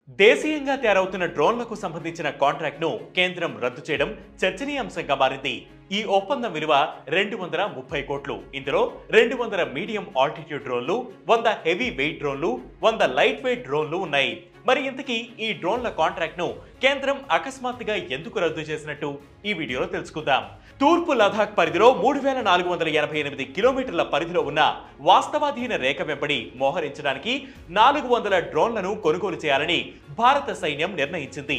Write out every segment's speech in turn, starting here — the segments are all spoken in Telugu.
దేశీయంగా తయారవుతున్న డ్రోన్లకు సంబంధించిన కాంట్రాక్ట్ ను కేంద్రం రద్దు చేయడం చర్చనీయాంశంగా మారింది. ఈ ఒప్పందం విలువ 230 కోట్లు. ఇందులో 200 మీడియం ఆల్టిట్యూడ్ డ్రోన్లు, 100 హెవీ వెయిట్ డ్రోన్లు, 100 లైట్ వెయిట్ డ్రోన్లు ఉన్నాయి. మరి ఇంతకీ ఈ డ్రోన్ల కాంట్రాక్ట్ ను కేంద్రం అకస్మాత్తుగా ఎందుకు రద్దు చేసినట్టు ఈ వీడియోలో తెలుసుకుందాం. తూర్పు లదాఖ్ పరిధిలో 3488 కిలోమీటర్ల పరిధిలో ఉన్న వాస్తవాధీన రేఖ వెంబడి మోహరించడానికి 400 డ్రోన్లను కొనుగోలు చేయాలని భారత సైన్యం నిర్ణయించింది.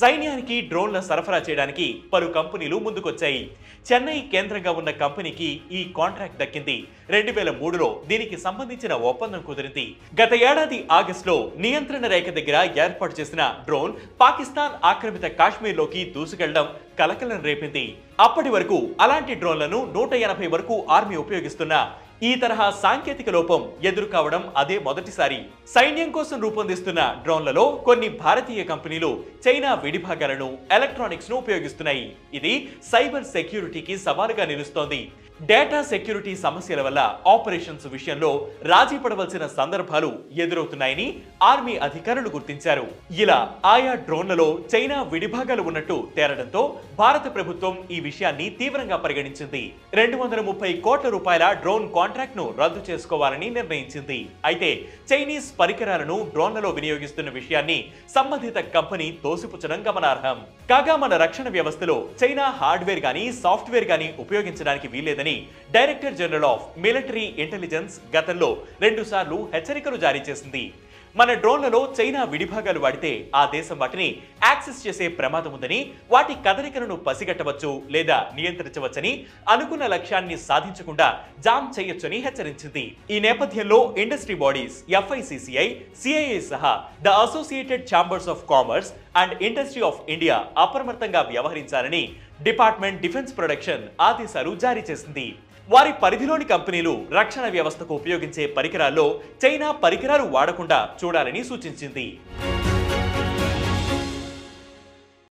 సైన్యానికి డ్రోన్ల సరఫరా చేయడానికి పలు కంపెనీలు ముందుకొచ్చాయి. చెన్నై కేంద్రంగా ఉన్న కంపెనీకి ఈ కాంట్రాక్ట్ దక్కింది. 2003లో దీనికి సంబంధించిన ఒప్పందం కుదిరింది. గత ఏడాది ఆగస్టులో నియంత్రణ రేఖ దగ్గర ఏర్పాటు చేసిన డ్రోన్ పాకిస్తాన్ ఆక్రమిత కాశ్మీర్లోకి దూసుకెళ్లడం కలకలం రేపింది. అప్పటి వరకు అలాంటి డ్రోన్లను 180 వరకు ఆర్మీ ఉపయోగిస్తున్న ఈ తరహా సాంకేతిక లోపం ఎదురు కావడం అదే మొదటిసారి. సైన్యం కోసం రూపొందిస్తున్న డ్రోన్లలో కొన్ని భారతీయ కంపెనీలు చైనా విడిభాగాలను, ఎలక్ట్రానిక్స్ ను ఉపయోగిస్తున్నాయి. ఇది సైబర్ సెక్యూరిటీకి సవాలుగా నిలుస్తోంది. డేటా సెక్యూరిటీ సమస్యల వల్ల ఆపరేషన్స్ విషయంలో రాజీ పడవలసిన సందర్భాలు ఎదురవుతున్నాయని ఆర్మీ అధికారులు గుర్తించారు. ఇలా ఆయా డ్రోన్లలో చైనా విడిభాగాలు ఉన్నట్టు తేలడంతో భారత ప్రభుత్వం ఈ విషయాన్ని తీవ్రంగా పరిగణించింది. 230 కోట్ల రూపాయల డ్రోన్ కాంట్రాక్ట్ ను రద్దు చేసుకోవాలని నిర్ణయించింది. అయితే చైనీస్ పరికరాలను డ్రోన్లలో వినియోగిస్తున్న విషయాన్ని సంబంధిత కంపెనీ తోసిపుచ్చడం గమనార్హం. కాగా మన రక్షణ వ్యవస్థలో చైనా హార్డ్వేర్ గానీ సాఫ్ట్వేర్ గానీ ఉపయోగించడానికి వీల్లేదని director general of military intelligence గతంలో 2 సార్లు హెచ్చరికలు జారీ చేసింది. మన డ్రోన్లలో చైనా విడిభాగాలు వాడితే ఆ దేశం వాటిని యాక్సెస్ చేసే ప్రమాదం ఉందని, వాటి కదలికలను పసిగట్టవచ్చు లేదా నియంత్రించవచ్చని, అనుకున్న లక్ష్యాన్ని సాధించకుండా జామ్ చేయొచ్చని హెచ్చరించింది. ఈ నేపథ్యంలో ఇండస్ట్రీ బాడీస్ FICCI, CII సహా the associated chambers of commerce and industry of India అప్రమత్తంగా వ్యవహరించాలని డిపార్ట్మెంట్ డిఫెన్స్ ప్రొడక్షన్ ఆదేశాలు జారీ చేసింది. వారి పరిధిలోని కంపెనీలు రక్షణ వ్యవస్థకు ఉపయోగించే పరికరాల్లో చైనా పరికరాలు వాడకుండా చూడాలని సూచించింది.